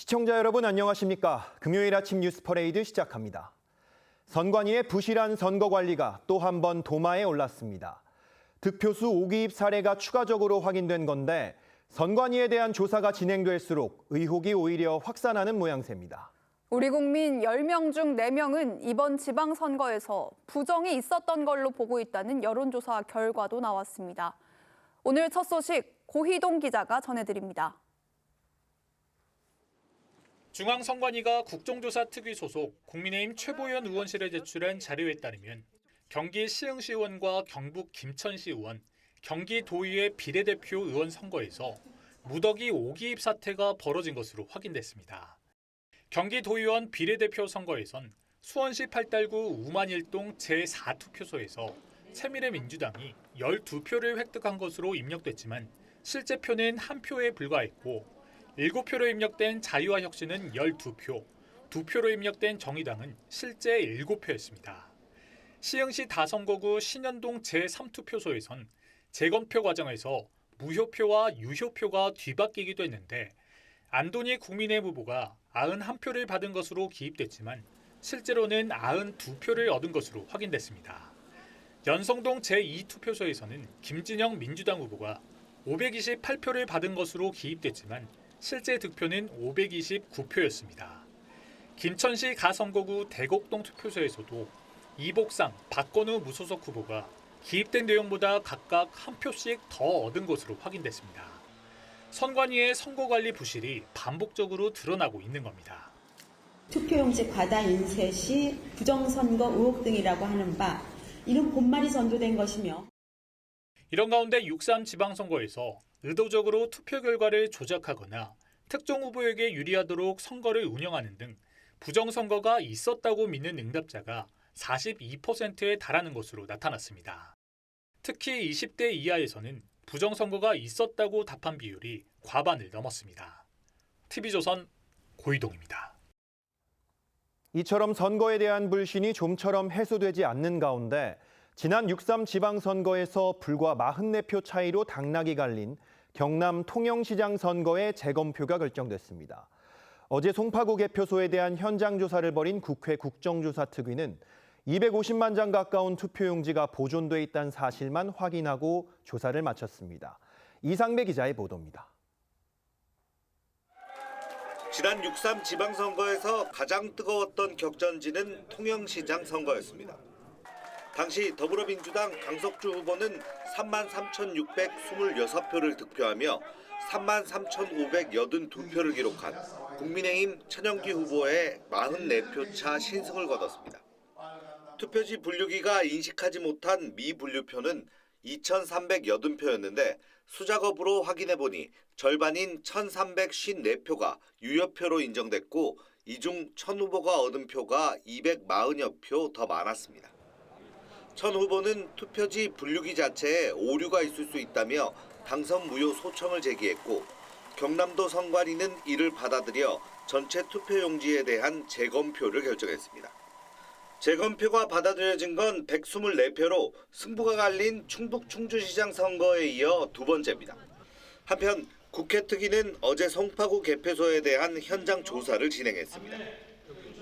시청자 여러분 안녕하십니까? 금요일 아침 뉴스 퍼레이드 시작합니다. 선관위의 부실한 선거 관리가 또 한 번 도마에 올랐습니다. 득표수 오기입 사례가 추가적으로 확인된 건데 선관위에 대한 조사가 진행될수록 의혹이 오히려 확산하는 모양새입니다. 우리 국민 10명 중 4명은 이번 지방선거에서 부정이 있었던 걸로 보고 있다는 여론조사 결과도 나왔습니다. 오늘 첫 소식 고희동 기자가 전해드립니다. 중앙선관위가 국정조사 특위 소속 국민의힘 최보현 의원실에 제출한 자료에 따르면 경기 시흥시 의원과 경북 김천시 의원, 경기도의회 비례대표 의원 선거에서 무더기 오기입 사태가 벌어진 것으로 확인됐습니다. 경기도의원 비례대표 선거에선 수원시 팔달구 우만일동 제4투표소에서 새미래민주당이 12표를 획득한 것으로 입력됐지만 실제 표는 1표에 불과했고 7표로 입력된 자유와혁신은 12표, 2표로 입력된 정의당은 실제 7표였습니다. 시흥시 다선거구 신현동 제3투표소에선 재검표 과정에서 무효표와 유효표가 뒤바뀌기도 했는데 안도니 국민의힘 후보가 91표를 받은 것으로 기입됐지만 실제로는 92표를 얻은 것으로 확인됐습니다. 연성동 제2투표소에서는 김진영 민주당 후보가 528표를 받은 것으로 기입됐지만 실제 득표는 529표였습니다. 김천시 가선거구 대곡동 투표소에서도 이복상, 박건우 무소속 후보가 기입된 내용보다 각각 1표씩 더 얻은 것으로 확인됐습니다. 선관위의 선거관리 부실이 반복적으로 드러나고 있는 겁니다. 투표용지 과다 인쇄 시 부정선거 의혹 등이라고 하는 바 이는 본말이 전도된 것이며 이런 가운데 6.3 지방선거에서 의도적으로 투표 결과를 조작하거나 특정 후보에게 유리하도록 선거를 운영하는 등 부정선거가 있었다고 믿는 응답자가 42%에 달하는 것으로 나타났습니다. 특히 20대 이하에서는 부정선거가 있었다고 답한 비율이 과반을 넘었습니다. TV조선 고희동입니다. 이처럼 선거에 대한 불신이 좀처럼 해소되지 않는 가운데 지난 6.3 지방선거에서 불과 44표 차이로 당락이 갈린 경남 통영시장 선거의 재검표가 결정됐습니다. 어제 송파구 개표소에 대한 현장 조사를 벌인 국회 국정조사특위는 250만 장 가까운 투표용지가 보존돼 있다는 사실만 확인하고 조사를 마쳤습니다. 이상배 기자의 보도입니다. 지난 6.3 지방선거에서 가장 뜨거웠던 격전지는 통영시장 선거였습니다. 당시 더불어민주당 강석주 후보는 33,626표를 득표하며 33,582표를 기록한 국민의힘 천영기 후보의 44표 차 신승을 거뒀습니다. 투표지 분류기가 인식하지 못한 미분류표는 2,380표였는데 수작업으로 확인해보니 절반인 1,354표가 유효표로 인정됐고 이 중 천 후보가 얻은 표가 240여 표 더 많았습니다. 천 후보는 투표지 분류기 자체에 오류가 있을 수 있다며 당선 무효 소청을 제기했고 경남도 선관위는 이를 받아들여 전체 투표용지에 대한 재검표를 결정했습니다. 재검표가 받아들여진 건 124표로 승부가 갈린 충북 충주시장 선거에 이어 두 번째입니다. 한편 국회 특위는 어제 송파구 개표소에 대한 현장 조사를 진행했습니다.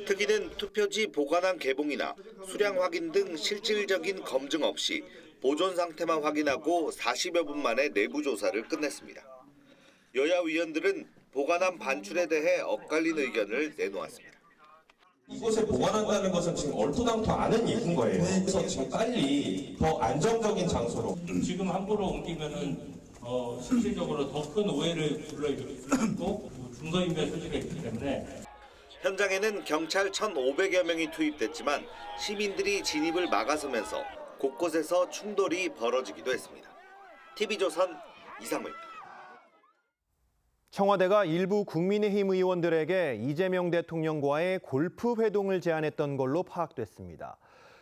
특위는 투표지 보관함 개봉이나 수량 확인 등 실질적인 검증 없이 보존 상태만 확인하고 40여 분 만에 내부 조사를 끝냈습니다. 여야 위원들은 보관함 반출에 대해 엇갈린 의견을 내놓았습니다. 이곳에 보관한다는 것은 지금 얼토당토 않은 일인 거예요. 그래서 지금 빨리 더 안정적인 장소로. 지금 함부로 옮기면은 실질적으로 더 큰 오해를 불러일으킬 수 있고 증거인멸 소지가 있기 때문에. 현장에는 경찰 1,500여 명이 투입됐지만 시민들이 진입을 막아서면서 곳곳에서 충돌이 벌어지기도 했습니다. TV조선 이상무입니다. 청와대가 일부 국민의힘 의원들에게 이재명 대통령과의 골프 회동을 제안했던 걸로 파악됐습니다.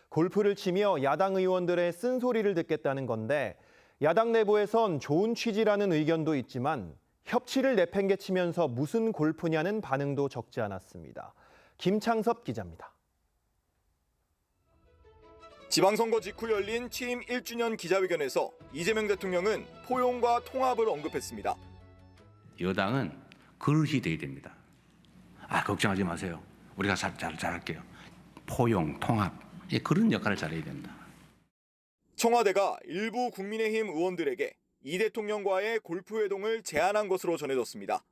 골프를 치며 야당 의원들의 쓴소리를 듣겠다는 건데 야당 내부에선 좋은 취지라는 의견도 있지만 협치를 내팽개치면서 무슨 골프냐는 반응도 적지 않았습니다. 김창섭 기자입니다. 지방선거 직후 열린 취임 1주년 기자회견에서 이재명 대통령은 포용과 통합을 언급했습니다. 여당은 그릇이 돼야 됩니다. 걱정하지 마세요. 우리가 잘할게요. 포용, 통합 그런 역할을 잘해야 된다. 청와대가 일부 국민의힘 의원들에게 이 대통령과의 골프 회동을 제안한 것으로 전해졌습니다.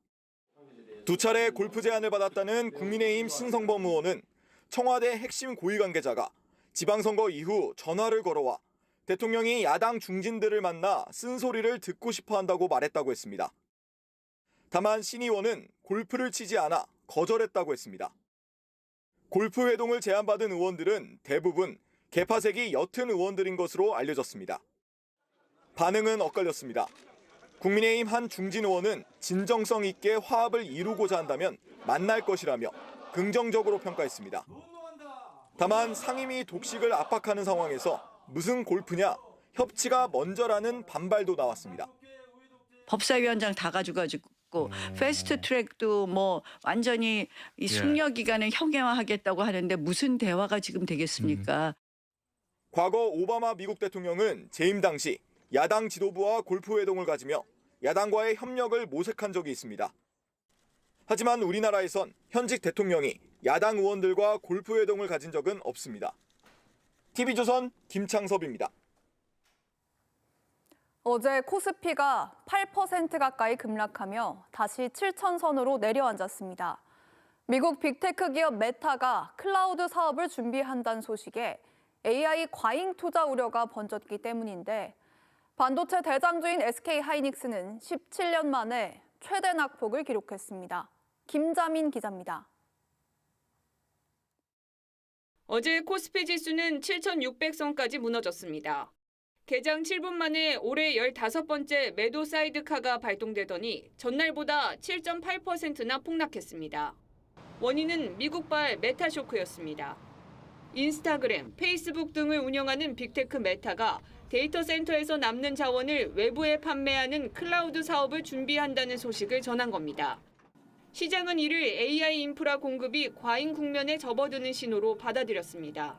두 차례 골프 제안을 받았다는 국민의힘 신성범 의원은 청와대 핵심 고위 관계자가 지방선거 이후 전화를 걸어와 대통령이 야당 중진들을 만나 쓴소리를 듣고 싶어 한다고 말했다고 했습니다. 다만 신 의원은 골프를 치지 않아 거절했다고 했습니다. 골프 회동을 제안받은 의원들은 대부분 개파색이 옅은 의원들인 것으로 알려졌습니다. 반응은 엇갈렸습니다. 국민의힘 한 중진 의원은 진정성 있게 화합을 이루고자 한다면 만날 것이라며 긍정적으로 평가했습니다. 다만 상임위 독식을 압박하는 상황에서 무슨 골프냐, 협치가 먼저라는 반발도 나왔습니다. 법사위원장 다 가지고 패스트 트랙도 뭐 완전히 이 숙려 기간을 형해화하겠다고 하는데 무슨 대화가 지금 되겠습니까? 과거 오바마 미국 대통령은 재임 당시 야당 지도부와 골프 회동을 가지며 야당과의 협력을 모색한 적이 있습니다. 하지만 우리나라에선 현직 대통령이 야당 의원들과 골프 회동을 가진 적은 없습니다. TV조선 김창섭입니다. 어제 코스피가 8% 가까이 급락하며 다시 7,000선으로 내려앉았습니다. 미국 빅테크 기업 메타가 클라우드 사업을 준비한다는 소식에 AI 과잉 투자 우려가 번졌기 때문인데 반도체 대장주인 SK하이닉스는 17년 만에 최대 낙폭을 기록했습니다. 김자민 기자입니다. 어제 코스피 지수는 7,600선까지 무너졌습니다. 개장 7분 만에 올해 15번째 매도 사이드카가 발동되더니 전날보다 7.8%나 폭락했습니다. 원인은 미국발 메타 쇼크였습니다. 인스타그램, 페이스북 등을 운영하는 빅테크 메타가 데이터 센터에서 남는 자원을 외부에 판매하는 클라우드 사업을 준비한다는 소식을 전한 겁니다. 시장은 이를 AI 인프라 공급이 과잉 국면에 접어드는 신호로 받아들였습니다.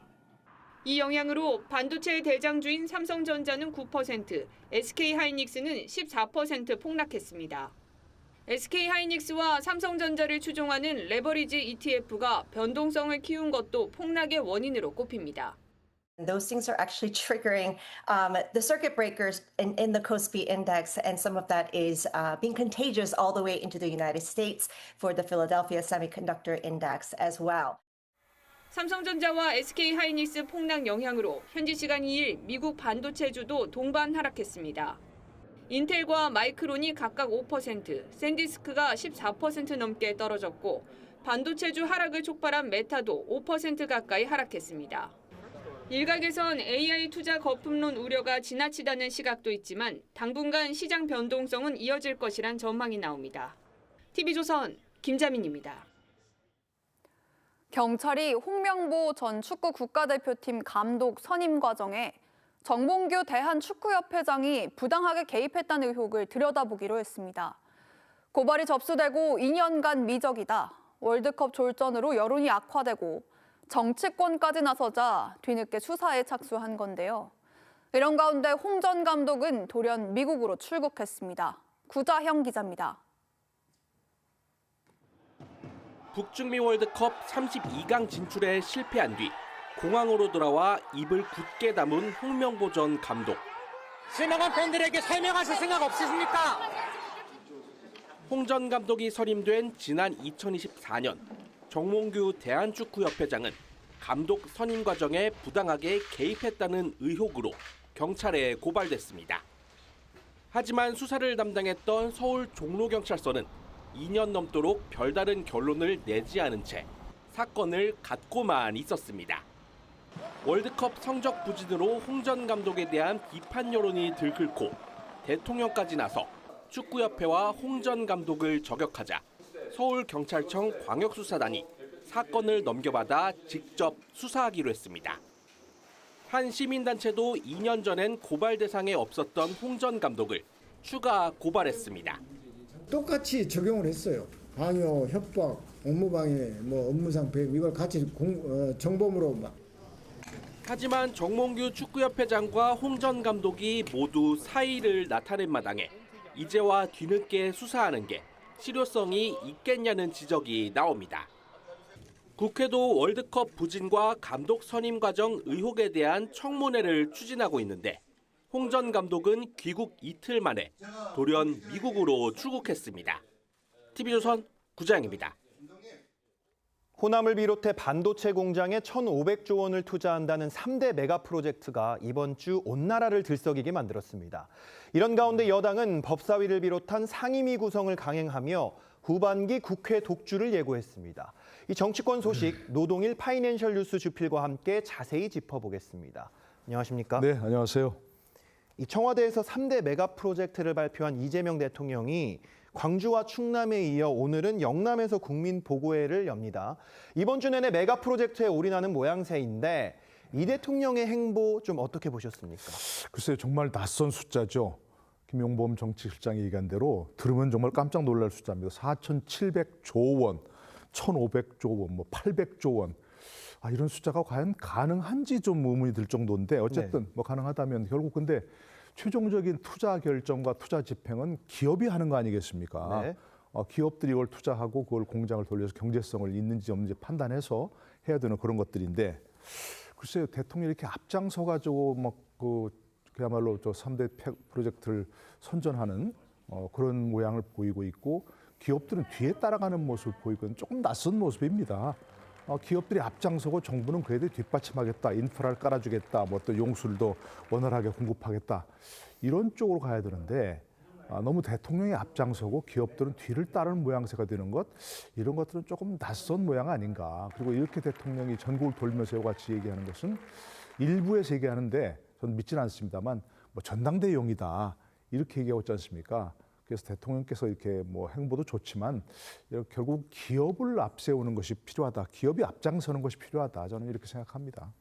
이 영향으로 반도체 대장주인 삼성전자는 9%, SK하이닉스는 14% 폭락했습니다. SK하이닉스와 삼성전자를 추종하는 레버리지 ETF가 변동성을 키운 것도 폭락의 원인으로 꼽힙니다. Those things are actually triggering the circuit breakers in the KOSPI index, and some of that is being contagious all the way into the United States for the Philadelphia Semiconductor Index as well. 삼성전자와 SK하이닉스 폭락 영향으로 현지 시간 2일 미국 반도체주도 동반 하락했습니다. 인텔과 마이크론이 각각 5%, 샌디스크가 14% 넘게 떨어졌고 반도체주 하락을 촉발한 메타도 5% 가까이 하락했습니다. 일각에선 AI 투자 거품론 우려가 지나치다는 시각도 있지만 당분간 시장 변동성은 이어질 것이란 전망이 나옵니다. TV조선 김자민입니다. 경찰이 홍명보 전 축구 국가대표팀 감독 선임 과정에 정몽규 대한축구협회장이 부당하게 개입했다는 의혹을 들여다보기로 했습니다. 고발이 접수되고 2년간 미적이다. 월드컵 졸전으로 여론이 악화되고 정치권까지 나서자 뒤늦게 수사에 착수한 건데요. 이런 가운데 홍 전 감독은 돌연 미국으로 출국했습니다. 구자형 기자입니다. 북중미 월드컵 32강 진출에 실패한 뒤 공항으로 돌아와 입을 굳게 다문 홍명보 전 감독. 실망한 팬들에게 설명하실 생각 없으십니까? 홍 전 감독이 선임된 지난 2024년 정몽규 대한축구협회장은 감독 선임 과정에 부당하게 개입했다는 의혹으로 경찰에 고발됐습니다. 하지만 수사를 담당했던 서울 종로경찰서는 2년 넘도록 별다른 결론을 내지 않은 채 사건을 갖고만 있었습니다. 월드컵 성적 부진으로 홍 전 감독에 대한 비판 여론이 들끓고 대통령까지 나서 축구협회와 홍 전 감독을 저격하자 서울경찰청 광역수사단이 사건을 넘겨받아 직접 수사하기로 했습니다. 한 시민단체도 2년 전엔 고발 대상에 없었던 홍 전 감독을 추가 고발했습니다. 똑같이 적용을 했어요. 방요, 협박, 업무방해, 업무상 배임 이걸 같이 정범으로 막. 하지만 정몽규 축구협회장과 홍 전 감독이 모두 사의를 나타낸 마당에 이제와 뒤늦게 수사하는 게 실효성이 있겠냐는 지적이 나옵니다. 국회도 월드컵 부진과 감독 선임 과정 의혹에 대한 청문회를 추진하고 있는데 홍 전 감독은 귀국 이틀 만에 돌연 미국으로 출국했습니다. TV조선 구자영입니다. 호남을 비롯해 반도체 공장에 1,500조 원을 투자한다는 3대 메가 프로젝트가 이번 주 온 나라를 들썩이게 만들었습니다. 이런 가운데 여당은 법사위를 비롯한 상임위 구성을 강행하며 후반기 국회 독주를 예고했습니다. 이 정치권 소식 노동일 파이낸셜 뉴스 주필과 함께 자세히 짚어보겠습니다. 안녕하십니까? 네, 안녕하세요. 이 청와대에서 3대 메가 프로젝트를 발표한 이재명 대통령이 광주와 충남에 이어 오늘은 영남에서 국민보고회를 엽니다. 이번 주 내내 메가 프로젝트에 올인하는 모양새인데 이 대통령의 행보 좀 어떻게 보셨습니까? 글쎄요, 정말 낯선 숫자죠. 김용범 정치실장이 얘기한 대로 들으면 정말 깜짝 놀랄 숫자입니다. 4,700조 원, 1,500조 원, 800조 원. 이런 숫자가 과연 가능한지 좀 의문이 들 정도인데 어쨌든 뭐 가능하다면 결국 근데 최종적인 투자 결정과 투자 집행은 기업이 하는 거 아니겠습니까? 네. 기업들이 이걸 투자하고 그걸 공장을 돌려서 경제성을 있는지 없는지 판단해서 해야 되는 그런 것들인데 글쎄요, 대통령이 이렇게 앞장서 가지고 그야말로 저 3대 프로젝트를 선전하는 그런 모양을 보이고 있고 기업들은 뒤에 따라가는 모습을 보이고 있는 조금 낯선 모습입니다. 기업들이 앞장서고 정부는 그에 대해 뒷받침하겠다, 인프라를 깔아주겠다, 또 용수를 원활하게 공급하겠다 이런 쪽으로 가야 되는데 너무 대통령이 앞장서고 기업들은 뒤를 따르는 모양새가 되는 것 이런 것들은 조금 낯선 모양 아닌가. 그리고 이렇게 대통령이 전국을 돌면서 이와 같이 얘기하는 것은 일부에서 얘기하는데 저는 믿지는 않습니다만 전당대용이다 이렇게 얘기하고 있지 않습니까? 그래서 대통령께서 이렇게 행보도 좋지만 결국 기업을 앞세우는 것이 필요하다. 기업이 앞장서는 것이 필요하다. 저는 이렇게 생각합니다.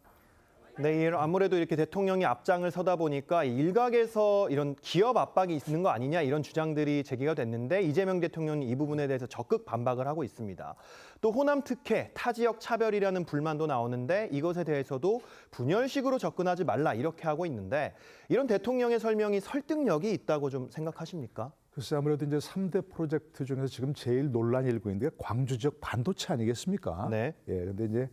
네, 아무래도 이렇게 대통령이 앞장을 서다 보니까 일각에서 이런 기업 압박이 있는 거 아니냐 이런 주장들이 제기가 됐는데 이재명 대통령이 이 부분에 대해서 적극 반박을 하고 있습니다. 또 호남 특혜, 타 지역 차별이라는 불만도 나오는데 이것에 대해서도 분열식으로 접근하지 말라 이렇게 하고 있는데 이런 대통령의 설명이 설득력이 있다고 좀 생각하십니까? 글쎄 아무래도 이제 3대 프로젝트 중에서 지금 제일 논란이 일고 있는 게 광주 지역 반도체 아니겠습니까? 네. 예, 근데 이제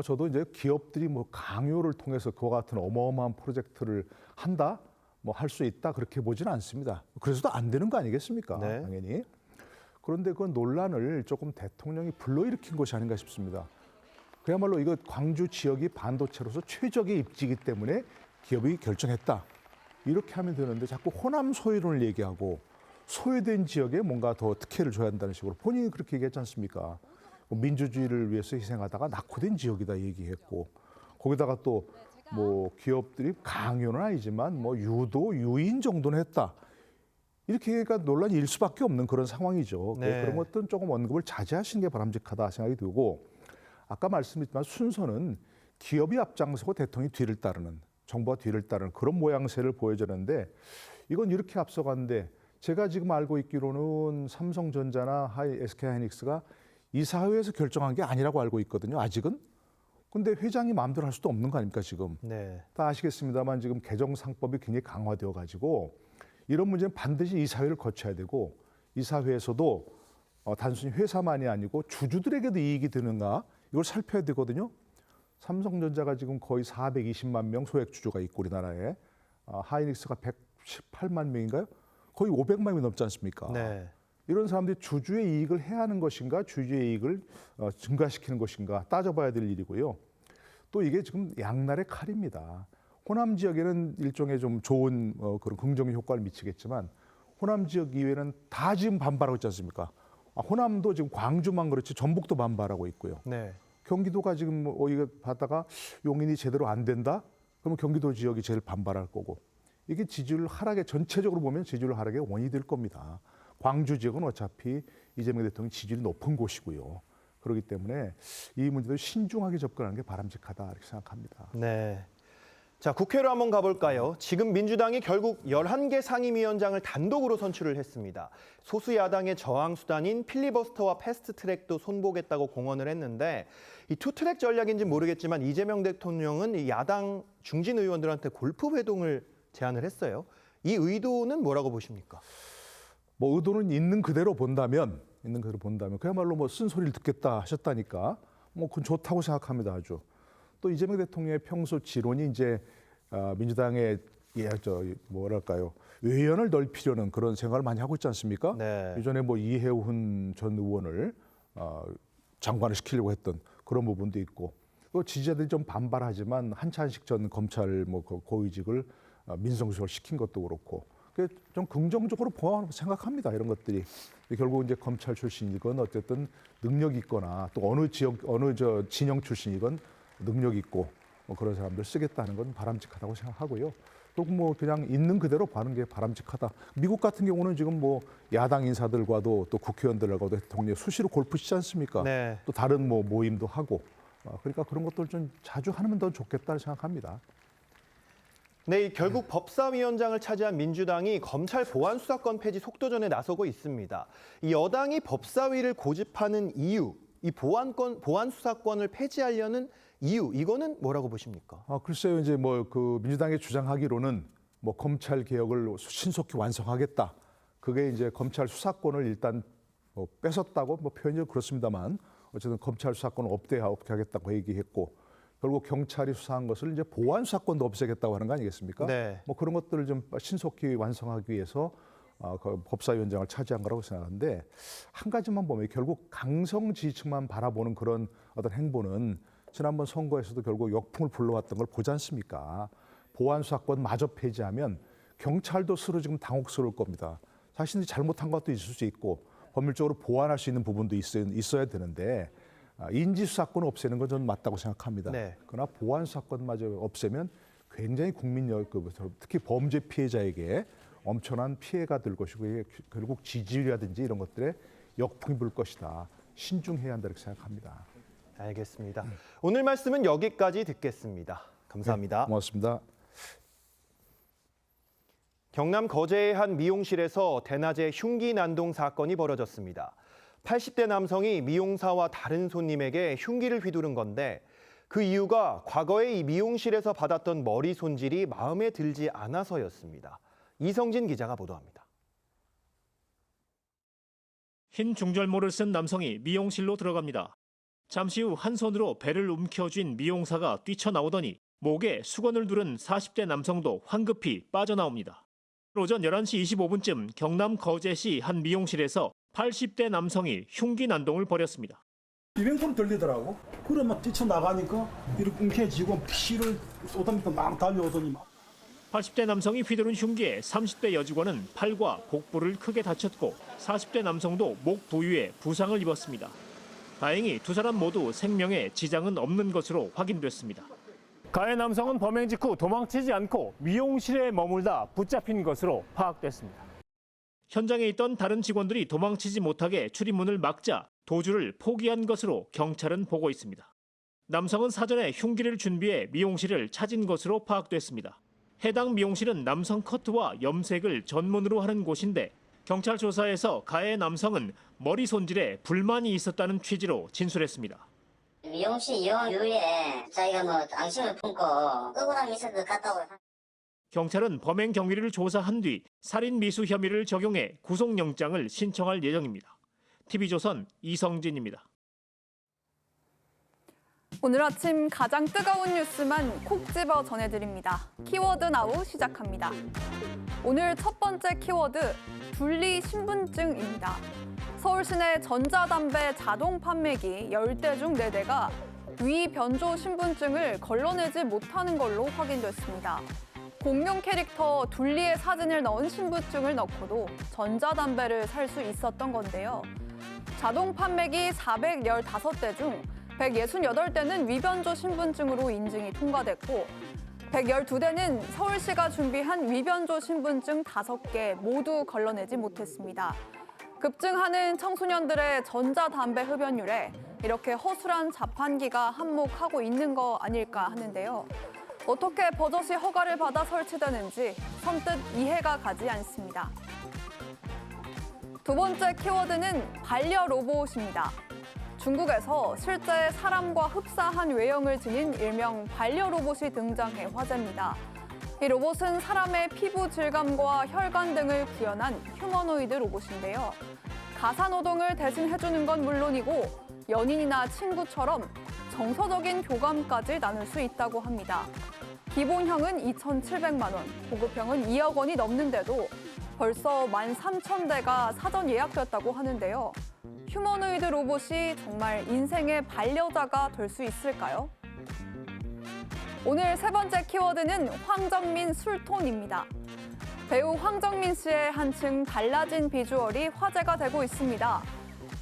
저도 이제 기업들이 강요를 통해서 그와 같은 어마어마한 프로젝트를 한다, 할 수 있다 그렇게 보지는 않습니다. 그래서도 안 되는 거 아니겠습니까? 네. 당연히. 그런데 그 논란을 조금 대통령이 불러일으킨 것이 아닌가 싶습니다. 그야말로 이거 광주 지역이 반도체로서 최적의 입지이기 때문에 기업이 결정했다. 이렇게 하면 되는데 자꾸 호남 소유론을 얘기하고 소외된 지역에 뭔가 더 특혜를 줘야 한다는 식으로 본인이 그렇게 얘기했지 않습니까? 민주주의를 위해서 희생하다가 낙후된 지역이다 얘기했고 거기다가 또 기업들이 강요는 아니지만 유도, 유인 정도는 했다. 이렇게 얘기가 논란이 일 수밖에 없는 그런 상황이죠. 네. 그런 것들은 조금 언급을 자제하시는 게 바람직하다 생각이 들고 아까 말씀드렸지만 순서는 기업이 앞장서고 대통령이 뒤를 따르는 정부가 뒤를 따르는 그런 모양새를 보여주는데 이건 이렇게 앞서갔는데 제가 지금 알고 있기로는 삼성전자나 SK하이닉스가 이사회에서 결정한 게 아니라고 알고 있거든요. 아직은. 근데 회장이 마음대로 할 수도 없는 거 아닙니까 지금. 네. 다 아시겠습니다만 지금 개정상법이 굉장히 강화되어 가지고 이런 문제는 반드시 이사회를 거쳐야 되고 이사회에서도 단순히 회사만이 아니고 주주들에게도 이익이 되는가 이걸 살펴야 되거든요. 삼성전자가 지금 거의 420만 명 소액 주주가 있고 우리나라에 하이닉스가 118만 명인가요? 거의 500만 명이 넘지 않습니까? 네. 이런 사람들이 주주의 이익을 해하는 것인가 주주의 이익을 증가시키는 것인가 따져봐야 될 일이고요. 또 이게 지금 양날의 칼입니다. 호남 지역에는 일종의 좀 좋은 그런 긍정의 효과를 미치겠지만 호남 지역 이외에는 다 지금 반발하고 있지 않습니까? 호남도 지금 광주만 그렇지 전북도 반발하고 있고요. 네. 경기도가 지금 이거 받다가 용인이 제대로 안 된다? 그러면 경기도 지역이 제일 반발할 거고 이게 지지율 하락에 전체적으로 보면 지지율 하락의 원인이 될 겁니다. 광주 지역은 어차피 이재명 대통령 지지율이 높은 곳이고요. 그렇기 때문에 이 문제도 신중하게 접근하는 게 바람직하다 이렇게 생각합니다. 네. 자, 국회로 한번 가볼까요? 지금 민주당이 결국 11개 상임위원장을 단독으로 선출을 했습니다. 소수 야당의 저항 수단인 필리버스터와 패스트트랙도 손보겠다고 공언을 했는데 이 투트랙 전략인지 모르겠지만 이재명 대통령은 이 야당 중진 의원들한테 골프 회동을 제안을 했어요. 이 의도는 뭐라고 보십니까? 의도는 있는 그대로 본다면 그야말로 쓴소리를 듣겠다 하셨다니까 뭐 그건 좋다고 생각합니다. 아주. 또 이재명 대통령의 평소 지론이 이제 민주당의 뭐랄까요, 외연을 넓히려는 그런 생각을 많이 하고 있지 않습니까? 네. 이전에 뭐 이해훈 전 의원을 장관을 시키려고 했던 그런 부분도 있고, 또 지지자들이 좀 반발하지만 한찬식 전 검찰 고위직을 민정수석을 시킨 것도 그렇고, 좀 긍정적으로 보아하고 생각합니다. 이런 것들이 결국 이제 검찰 출신이건 어쨌든 능력 있거나 또 어느 진영 출신이건 능력 있고 그런 사람들 쓰겠다는 건 바람직하다고 생각하고요. 또 뭐 그냥 있는 그대로 봐는 게 바람직하다. 미국 같은 경우는 지금 뭐 야당 인사들과도 또 국회의원들과도 대통령이 수시로 골프 치지 않습니까? 네. 또 다른 뭐 모임도 하고, 그러니까 그런 것들 좀 자주 하면 더 좋겠다 생각합니다. 네, 결국 법사위원장을 차지한 민주당이 검찰 보안 수사권 폐지 속도전에 나서고 있습니다. 이 여당이 법사위를 고집하는 이유, 이 보안 수사권을 폐지하려는 이유, 이거는 뭐라고 보십니까? 글쎄요, 이제 뭐 그 민주당이 주장하기로는 뭐 검찰 개혁을 신속히 완성하겠다. 그게 이제 검찰 수사권을 일단 뭐 뺏었다고 뭐 표현이 좀 그렇습니다만, 어쨌든 검찰 수사권을 없게 하겠다고 얘기했고, 결국 경찰이 수사한 것을 이제 보안 수사권도 없애겠다고 하는 거 아니겠습니까? 네. 뭐 그런 것들을 좀 신속히 완성하기 위해서 그 법사위원장을 차지한 거라고 생각하는데, 한 가지만 보면 결국 강성 지지층만 바라보는 그런 어떤 행보는 지난번 선거에서도 결국 역풍을 불러왔던 걸 보지 않습니까? 보안 수사권 마저 폐지하면 경찰도 스스로 지금 당혹스러울 겁니다. 자신들이 잘못한 것도 있을 수 있고 법률적으로 보완할 수 있는 부분도 있어야 되는데, 인지수사권 없애는 건 저는 맞다고 생각합니다. 네. 그러나 보안 수사권마저 없애면 굉장히 특히 범죄 피해자에게 엄청난 피해가 될 것이고, 이게 결국 지지율이라든지 이런 것들에 역풍이 불 것이다. 신중해야 한다고 생각합니다. 알겠습니다. 오늘 말씀은 여기까지 듣겠습니다. 감사합니다. 네, 고맙습니다. 경남 거제의 한 미용실에서 대낮에 흉기 난동 사건이 벌어졌습니다. 80대 남성이 미용사와 다른 손님에게 흉기를 휘두른 건데, 그 이유가 과거에 이 미용실에서 받았던 머리 손질이 마음에 들지 않아서였습니다. 이성진 기자가 보도합니다. 흰 중절모를 쓴 남성이 미용실로 들어갑니다. 잠시 후 한 손으로 배를 움켜쥔 미용사가 뛰쳐나오더니 목에 수건을 두른 40대 남성도 황급히 빠져나옵니다. 오전 11시 25분쯤 경남 거제시 한 미용실에서 80대 남성이 흉기 난동을 벌였습니다. 비명소리 들리더라고. 그래 막 뛰쳐나가니까 이렇게 움켜쥐고 피를 쏟으니까 막 달려오더니 막. 80대 남성이 휘두른 흉기에 30대 여직원은 팔과 복부를 크게 다쳤고 40대 남성도 목 부위에 부상을 입었습니다. 다행히 두 사람 모두 생명에 지장은 없는 것으로 확인됐습니다. 가해 남성은 범행 직후 도망치지 않고 미용실에 머물다 붙잡힌 것으로 파악됐습니다. 현장에 있던 다른 직원들이 도망치지 못하게 출입문을 막자 도주를 포기한 것으로 경찰은 보고 있습니다. 남성은 사전에 흉기를 준비해 미용실을 찾은 것으로 파악됐습니다. 해당 미용실은 남성 커트와 염색을 전문으로 하는 곳인데, 경찰 조사에서 가해 남성은 머리 손질에 불만이 있었다는 취지로 진술했습니다. 미용실 이용 이후에 자기가 뭐 앙심을 품고 억울함이 있어서 갔다고. 경찰은 범행 경위를 조사한 뒤 살인 미수 혐의를 적용해 구속영장을 신청할 예정입니다. TV조선 이성진입니다. 오늘 아침 가장 뜨거운 뉴스만 콕 집어 전해드립니다. 키워드 나우 시작합니다. 오늘 첫 번째 키워드, 분리 신분증입니다. 서울 시내 전자담배 자동 판매기 10대 중 4대가 위변조 신분증을 걸러내지 못하는 걸로 확인됐습니다. 공룡 캐릭터 둘리의 사진을 넣은 신분증을 넣고도 전자담배를 살 수 있었던 건데요. 자동 판매기 415대 중 168대는 위변조 신분증으로 인증이 통과됐고, 112대는 서울시가 준비한 위변조 신분증 5개 모두 걸러내지 못했습니다. 급증하는 청소년들의 전자담배 흡연율에 이렇게 허술한 자판기가 한몫하고 있는 거 아닐까 하는데요. 어떻게 버젓이 허가를 받아 설치되는지 선뜻 이해가 가지 않습니다. 두 번째 키워드는 반려 로봇입니다. 중국에서 실제 사람과 흡사한 외형을 지닌 일명 반려 로봇이 등장해 화제입니다. 이 로봇은 사람의 피부 질감과 혈관 등을 구현한 휴머노이드 로봇인데요. 가사 노동을 대신 해주는 건 물론이고 연인이나 친구처럼 정서적인 교감까지 나눌 수 있다고 합니다. 기본형은 2,700만 원, 고급형은 2억 원이 넘는데도 벌써 13,000대가 사전 예약됐다고 하는데요. 휴머노이드 로봇이 정말 인생의 반려자가 될 수 있을까요? 오늘 세 번째 키워드는 황정민 술톤입니다. 배우 황정민 씨의 한층 달라진 비주얼이 화제가 되고 있습니다.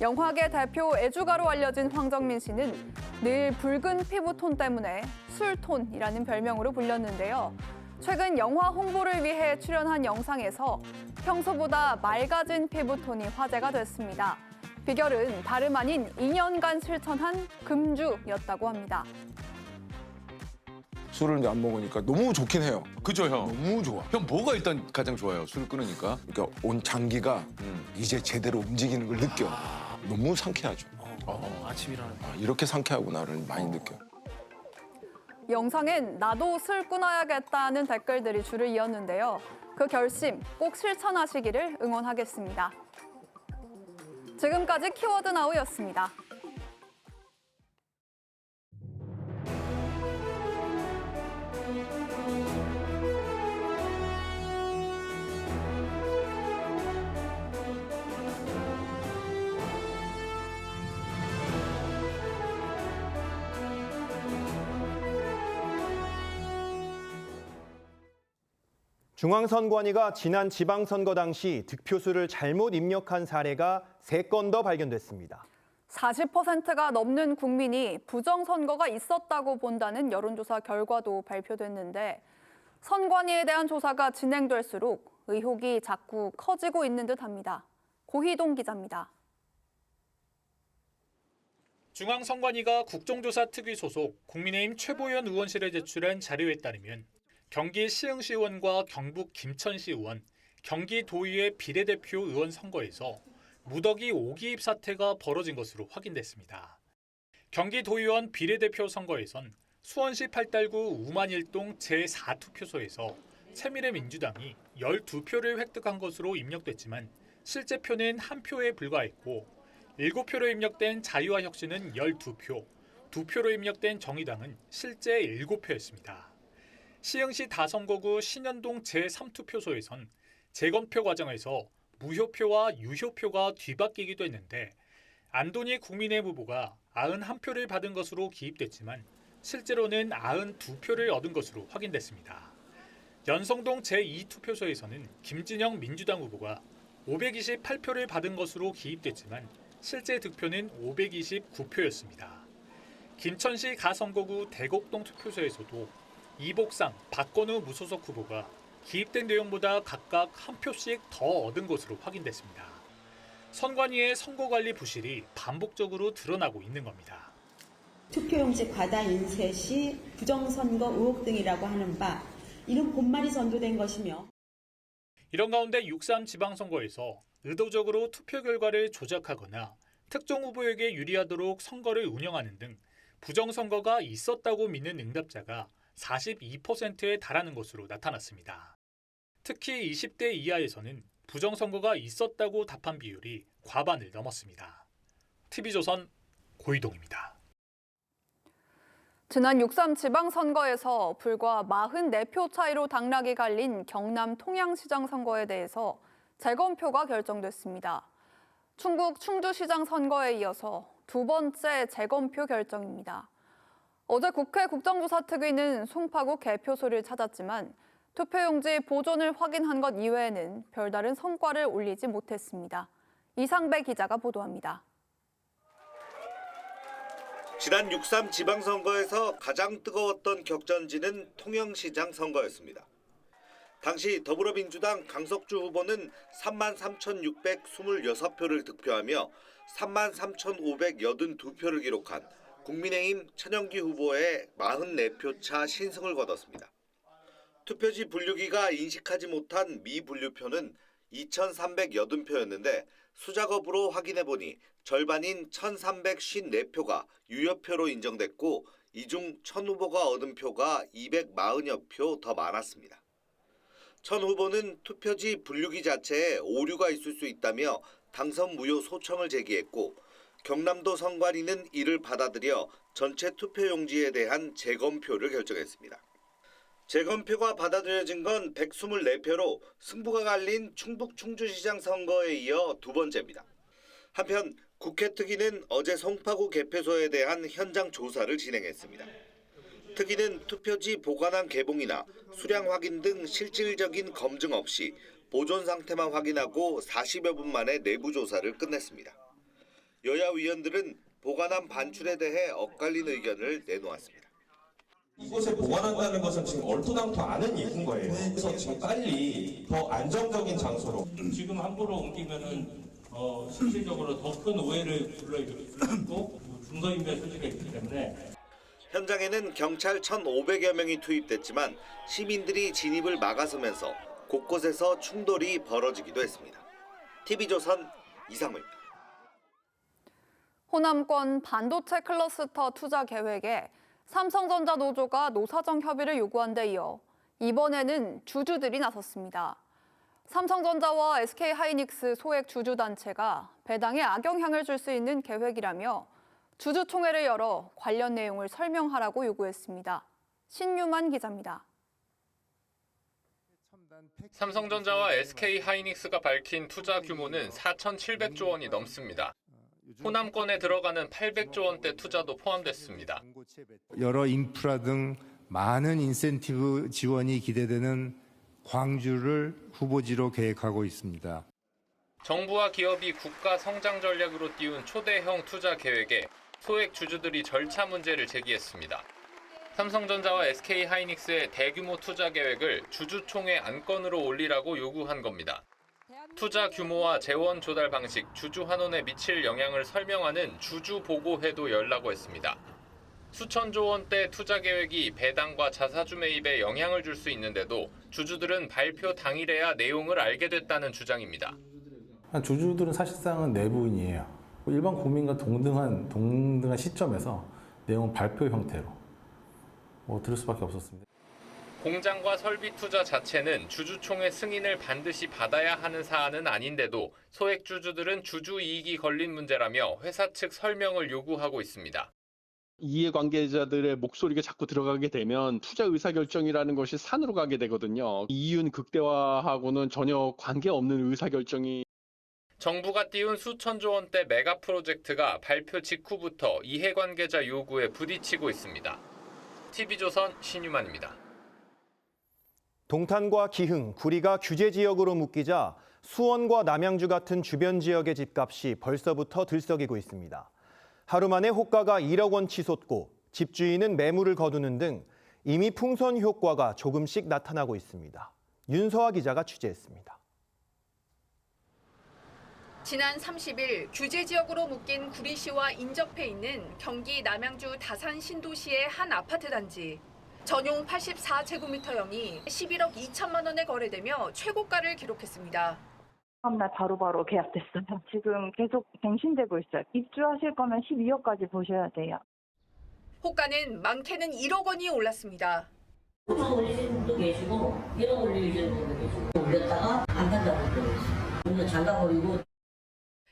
영화계 대표 애주가로 알려진 황정민 씨는 늘 붉은 피부톤 때문에 술톤이라는 별명으로 불렸는데요. 최근 영화 홍보를 위해 출연한 영상에서 평소보다 맑아진 피부톤이 화제가 됐습니다. 비결은 다름 아닌 2년간 실천한 금주였다고 합니다. 술을 이제 안 먹으니까 너무 좋긴 해요. 그죠, 형? 너무 좋아. 형 뭐가 일단 가장 좋아요? 술 끊으니까? 그러니까 온 장기가 이제 제대로 움직이는 걸 느껴. 너무 상쾌하죠. 아침 일어나. 이렇게 상쾌하구나를 많이 느껴. 영상엔 나도 술 끊어야겠다는 댓글들이 줄을 이었는데요. 그 결심 꼭 실천하시기를 응원하겠습니다. 지금까지 키워드 나우였습니다. 중앙선관위가 지난 지방선거 당시 득표수를 잘못 입력한 사례가 3건 더 발견됐습니다. 40%가 넘는 국민이 부정선거가 있었다고 본다는 여론조사 결과도 발표됐는데 선관위에 대한 조사가 진행될수록 의혹이 자꾸 커지고 있는 듯합니다. 고희동 기자입니다. 중앙선관위가 국정조사특위 소속 국민의힘 최보현 의원실에 제출한 자료에 따르면 경기 시흥시 의원과 경북 김천시 의원, 경기도의회 비례대표 의원 선거에서 무더기 5기입 사태가 벌어진 것으로 확인됐습니다. 경기도의원 비례대표 선거에선 수원시 팔달구 우만일동 제4투표소에서 새미래민주당이 12표를 획득한 것으로 입력됐지만 실제 표는 1표에 불과했고 7표로 입력된 자유와혁신은 12표, 2표로 입력된 정의당은 실제 7표였습니다. 시흥시 다선거구 신현동 제3투표소에선 재검표 과정에서 무효표와 유효표가 뒤바뀌기도 했는데 안돈이 국민의힘 후보가 91표를 받은 것으로 기입됐지만 실제로는 92표를 얻은 것으로 확인됐습니다. 연성동 제2투표소에서는 김진영 민주당 후보가 528표를 받은 것으로 기입됐지만 실제 득표는 529표였습니다. 김천시 가선거구 대곡동 투표소에서도 이복상, 박건우 무소속 후보가 기입된 내용보다 각각 1표씩 더 얻은 것으로 확인됐습니다. 선관위의 선거관리 부실이 반복적으로 드러나고 있는 겁니다. 투표용지 과다 인쇄 시 부정선거 의혹 등이라고 하는 바 이런 본말이 전도된 것이며 이런 가운데 6.3 지방선거에서 의도적으로 투표 결과를 조작하거나 특정 후보에게 유리하도록 선거를 운영하는 등 부정선거가 있었다고 믿는 응답자가 42%에 달하는 것으로 나타났습니다. 특히 20대 이하에서는 부정선거가 있었다고 답한 비율이 과반을 넘었습니다. TV조선 고희동입니다. 지난 6.3 지방선거에서 불과 44표 차이로 당락이 갈린 경남 통양시장 선거에 대해서 재검표가 결정됐습니다. 충북 충주시장 선거에 이어서 두 번째 재검표 결정입니다. 어제 국회 국정조사특위는 송파구 개표소를 찾았지만 투표용지 보존을 확인한 것 이외에는 별다른 성과를 올리지 못했습니다. 이상배 기자가 보도합니다. 지난 6.3 지방선거에서 가장 뜨거웠던 격전지는 통영시장 선거였습니다. 당시 더불어민주당 강석주 후보는 33,626표를 득표하며 33,582표를 기록한 국민의힘 천영기 후보의 44표 차 신승을 거뒀습니다. 투표지 분류기가 인식하지 못한 미분류표는 2,380표였는데 수작업으로 확인해보니 절반인 1,354표가 유효표로 인정됐고 이 중 천 후보가 얻은 표가 240여 표 더 많았습니다. 천 후보는 투표지 분류기 자체에 오류가 있을 수 있다며 당선 무효 소청을 제기했고 경남도 선관위는 이를 받아들여 전체 투표용지에 대한 재검표를 결정했습니다. 재검표가 받아들여진 건 124표로 승부가 갈린 충북 충주시장 선거에 이어 두 번째입니다. 한편 국회 특위는 어제 송파구 개표소에 대한 현장 조사를 진행했습니다. 특위는 투표지 보관함 개봉이나 수량 확인 등 실질적인 검증 없이 보존 상태만 확인하고 40여 분 만에 내부 조사를 끝냈습니다. 여야 위원들은 보관함 반출에 대해 엇갈린 의견을 내놓았습니다. 이곳에 보관한다는 것은 지금 얼토당토 않은 얘기인 거예요. 그래서 지금 빨리 더 안정적인 장소로 지금 함부로 옮기면은 실질적으로 더 큰 오해를 불러일으키고 증거인멸 소지가 있기 때문에 현장에는 경찰 1,500여 명이 투입됐지만 시민들이 진입을 막아서면서 곳곳에서 충돌이 벌어지기도 했습니다. TV조선 이상우입니다. 호남권 반도체 클러스터 투자 계획에 삼성전자 노조가 노사정 협의를 요구한 데 이어 이번에는 주주들이 나섰습니다. 삼성전자와 SK하이닉스 소액 주주단체가 배당에 악영향을 줄 수 있는 계획이라며 주주총회를 열어 관련 내용을 설명하라고 요구했습니다. 신유만 기자입니다. 삼성전자와 SK하이닉스가 밝힌 투자 규모는 4,700조 원이 넘습니다. 호남권에 들어가는 800조 원대 투자도 포함됐습니다. 여러 인프라 등 많은 인센티브 지원이 기대되는 광주를 후보지로 계획하고 있습니다. 정부와 기업이 국가 성장 전략으로 띄운 초대형 투자 계획에 소액 주주들이 절차 문제를 제기했습니다. 삼성전자와 SK하이닉스의 대규모 투자 계획을 주주총회 안건으로 올리라고 요구한 겁니다. 투자 규모와 재원 조달 방식, 주주 환원에 미칠 영향을 설명하는 주주 보고회도 열라고 했습니다. 수천조 원대 투자 계획이 배당과 자사주 매입에 영향을 줄 수 있는데도 주주들은 발표 당일에야 내용을 알게 됐다는 주장입니다. 주주들은 사실상은 내부인이에요. 일반 국민과 동등한 시점에서 내용은 발표 형태로 들을 수밖에 없었습니다. 공장과 설비 투자 자체는 주주총회 승인을 반드시 받아야 하는 사안은 아닌데도 소액 주주들은 주주 이익이 걸린 문제라며 회사 측 설명을 요구하고 있습니다. 이해관계자들의 목소리가 자꾸 들어가게 되면 투자 의사결정이라는 것이 산으로 가게 되거든요. 이윤 극대화하고는 전혀 관계없는 의사결정이 정부가 띄운 수천조 원대 메가 프로젝트가 발표 직후부터 이해관계자 요구에 부딪히고 있습니다. TV조선 신유만입니다. 동탄과 기흥, 구리가 규제 지역으로 묶이자 수원과 남양주 같은 주변 지역의 집값이 벌써부터 들썩이고 있습니다. 하루 만에 호가가 1억 원 치솟고 집주인은 매물을 거두는 등 이미 풍선 효과가 조금씩 나타나고 있습니다. 윤서아 기자가 취재했습니다. 지난 30일 규제 지역으로 묶인 구리시와 인접해 있는 경기 남양주 다산 신도시의 한 아파트 단지. 전용 84제곱미터형이 11억 2천만 원에 거래되며 최고가를 기록했습니다. 다음날 바로바로 계약됐어요. 지금 계속 갱신되고 있어요. 입주하실 거면 12억까지 보셔야 돼요. 호가는 많게는 1억 원이 올랐습니다. 5천 올리시는 분도 계시고 1억 올리시는 분도 계시고 올렸다가 안 판다고 그러고 좀 더 잠가버리고.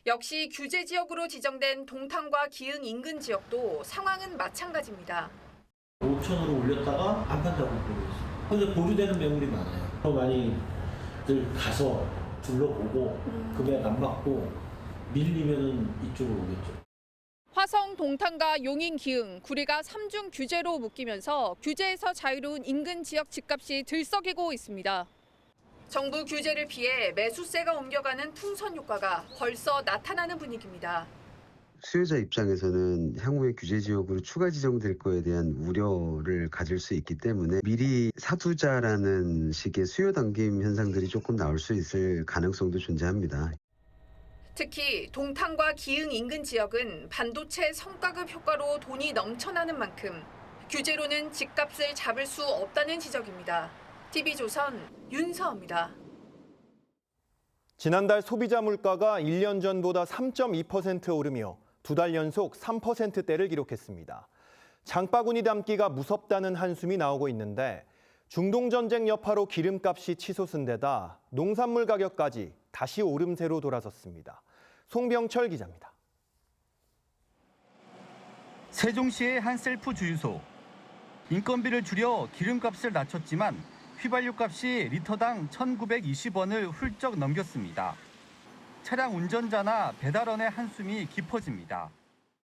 역시 규제 지역으로 지정된 동탄과 기흥 인근 지역도 상황은 마찬가지입니다. 5천으로 올렸다가 안 판다고 그러고 있어요. 근데 보류되는 매물이 많아요. 더 많이들 가서 둘러보고 금액 안 받고 밀리면은 이쪽으로 오겠죠. 화성, 동탄과 용인, 기흥, 구리가 3중 규제로 묶이면서 규제에서 자유로운 인근 지역 집값이 들썩이고 있습니다. 정부 규제를 피해 매수세가 옮겨가는 풍선 효과가 벌써 나타나는 분위기입니다. 수요자 입장에서는 향후에 규제 지역으로 추가 지정될 거에 대한 우려를 가질 수 있기 때문에 미리 사두자라는 식의 수요 당김 현상들이 조금 나올 수 있을 가능성도 존재합니다. 특히 동탄과 기흥 인근 지역은 반도체 성과급 효과로 돈이 넘쳐나는 만큼 규제로는 집값을 잡을 수 없다는 지적입니다. TV조선 윤서입니다. 지난달 소비자 물가가 1년 전보다 3.2% 오르며 두 달 연속 3%대를 기록했습니다. 장바구니 담기가 무섭다는 한숨이 나오고 있는데 중동 전쟁 여파로 기름값이 치솟은 데다 농산물 가격까지 다시 오름세로 돌아섰습니다. 송병철 기자입니다. 세종시의 한 셀프 주유소. 인건비를 줄여 기름값을 낮췄지만 휘발유값이 리터당 1,920원을 훌쩍 넘겼습니다. 차량 운전자나 배달원의 한숨이 깊어집니다.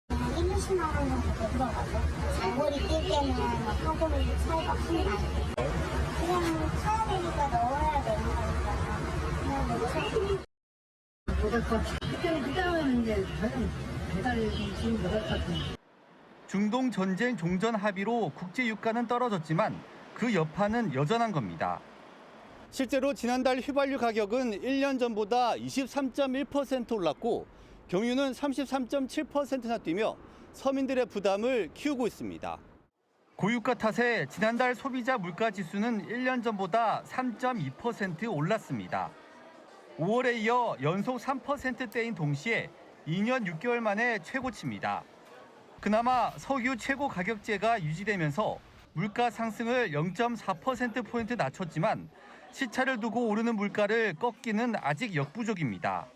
20만 원 정도 들어가서 장거리 뛸 때는 하고는 차이가 크게 나요. 그냥 타야 되니까 넣어야 되는 거니까 그냥 넣죠. 그때는 그다음에는 이제 배달이 지금 넣을 것 같아요. 중동 전쟁 종전 합의로 국제 유가는 떨어졌지만 그 여파는 여전한 겁니다. 실제로 지난달 휘발유 가격은 1년 전보다 23.1% 올랐고 경유는 33.7%나 뛰며 서민들의 부담을 키우고 있습니다. 고유가 탓에 지난달 소비자 물가 지수는 1년 전보다 3.2% 올랐습니다. 5월에 이어 연속 3%대인 동시에 2년 6개월 만에 최고치입니다. 그나마 석유 최고 가격제가 유지되면서 물가 상승을 0.4%포인트 낮췄지만 시차를 두고 오르는 물가를 꺾기는 아직 역부족입니다.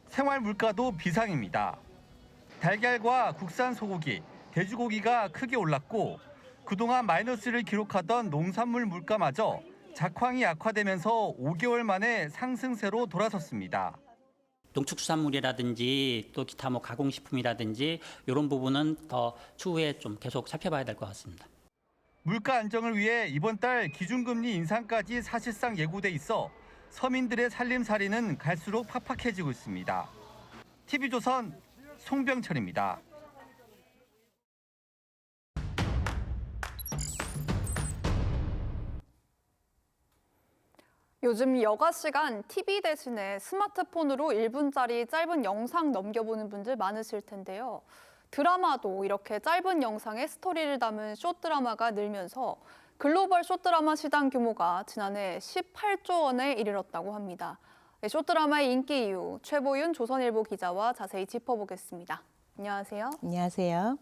생활 물가도 비상입니다. 달걀과 국산 소고기, 돼지고기가 크게 올랐고 그동안 마이너스를 기록하던 농산물 물가마저 작황이 악화되면서 5개월 만에 상승세로 돌아섰습니다. 농축수산물이라든지 또 기타 가공식품이라든지 이런 부분은 더 추후에 좀 계속 살펴봐야 될 것 같습니다. 물가 안정을 위해 이번 달 기준금리 인상까지 사실상 예고돼 있어 서민들의 살림살이는 갈수록 팍팍해지고 있습니다. TV조선 송병철입니다. 요즘 여가 시간 TV 대신에 스마트폰으로 1분짜리 짧은 영상 넘겨보는 분들 많으실 텐데요. 드라마도 이렇게 짧은 영상에 스토리를 담은 숏드라마가 늘면서 글로벌 숏드라마 시장 규모가 지난해 18조 원에 이르렀다고 합니다. 숏드라마의 인기 이유, 최보윤 조선일보 기자와 자세히 짚어보겠습니다. 안녕하세요. 안녕하세요.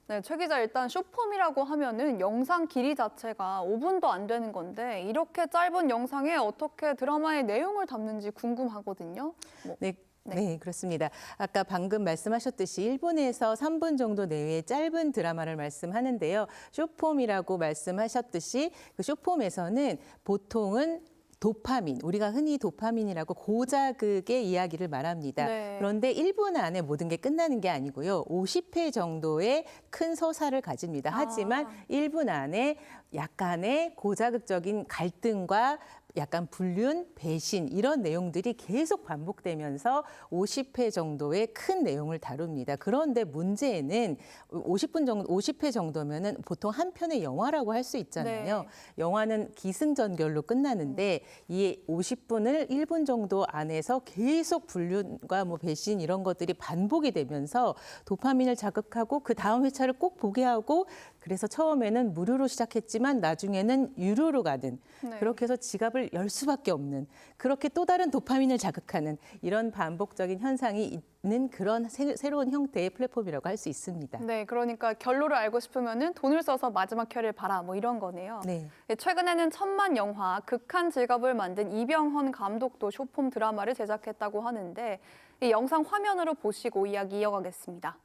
네, 최 기자, 일단 숏폼이라고 하면은 영상 길이 자체가 5분도 안 되는 건데 이렇게 짧은 영상에 어떻게 드라마의 내용을 담는지 궁금하거든요. 네, 그렇습니다. 아까 방금 말씀하셨듯이 1분에서 3분 정도 내외의 짧은 드라마를 말씀하는데요. 숏폼이라고 말씀하셨듯이 그 숏폼에서는 보통은 도파민, 우리가 흔히 도파민이라고 고자극의 이야기를 말합니다. 네. 그런데 1분 안에 모든 게 끝나는 게 아니고요. 50회 정도의 큰 서사를 가집니다. 하지만 1분 안에 약간의 고자극적인 갈등과 약간 불륜, 배신 이런 내용들이 계속 반복되면서 50회 정도의 큰 내용을 다룹니다. 그런데 문제는 50회 정도면은 보통 한 편의 영화라고 할 수 있잖아요. 네. 영화는 기승전결로 끝나는데 이 50분을 1분 정도 안에서 계속 불륜과 배신 이런 것들이 반복이 되면서 도파민을 자극하고 그 다음 회차를 꼭 보게 하고 그래서 처음에는 무료로 시작했지만 나중에는 유료로 가는 네. 그렇게 해서 지갑을 열 수밖에 없는 그렇게 또 다른 도파민을 자극하는 이런 반복적인 현상이 있는 그런 새로운 형태의 플랫폼이라고 할 수 있습니다. 네, 그러니까 결론을 알고 싶으면은 돈을 써서 마지막 회를 봐라 뭐 이런 거네요. 네. 최근에는 천만 영화 극한 직업을 만든 이병헌 감독도 숏폼 드라마를 제작했다고 하는데 이 영상 화면으로 보시고 이야기 이어가겠습니다.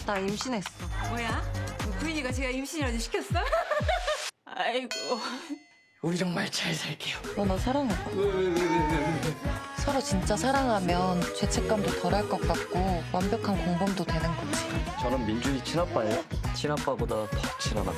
나 임신했어. 뭐야? 구인이가 제가 임신이라도 시켰어? 아이고. 우리 정말 잘 살게요. 너 나 사랑해. 왜? 서로 진짜 사랑하면 죄책감도 덜할 것 같고 완벽한 공범도 되는 거지. 저는 민준이 친아빠예요. 친아빠보다 더 친하다.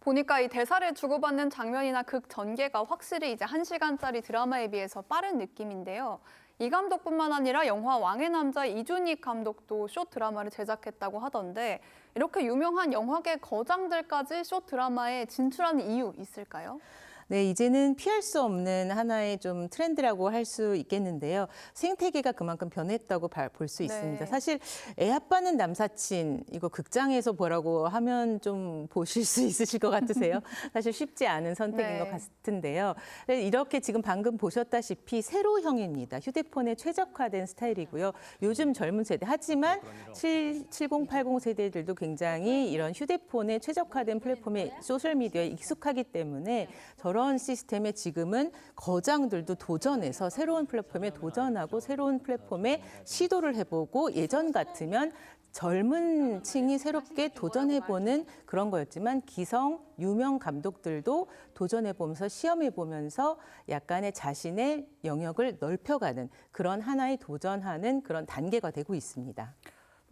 보니까 이 대사를 주고받는 장면이나 극 전개가 확실히 이제 1시간짜리 드라마에 비해서 빠른 느낌인데요. 이 감독뿐만 아니라 영화 왕의 남자 이준익 감독도 숏 드라마를 제작했다고 하던데 이렇게 유명한 영화계 거장들까지 숏 드라마에 진출하는 이유 있을까요? 네, 이제는 피할 수 없는 하나의 좀 트렌드라고 할 수 있겠는데요. 생태계가 그만큼 변했다고 볼 수 있습니다. 네. 사실 애 아빠는 남사친 이거 극장에서 보라고 하면 좀 보실 수 있으실 것 같으세요? 사실 쉽지 않은 선택인 것 같은데요. 이렇게 지금 방금 보셨다시피 세로형입니다. 휴대폰에 최적화된 스타일이고요. 요즘 젊은 세대 하지만 70, 80 세대들도 굉장히 이런 휴대폰에 최적화된 플랫폼에 소셜미디어에 익숙하기 때문에 저런 그런 시스템에 지금은 거장들도 도전해서 새로운 플랫폼에 도전하고 새로운 플랫폼에 시도를 해보고 예전 같으면 젊은 층이 새롭게 도전해보는 그런 거였지만 기성 유명 감독들도 도전해보면서 시험해보면서 약간의 자신의 영역을 넓혀가는 그런 하나의 도전하는 그런 단계가 되고 있습니다.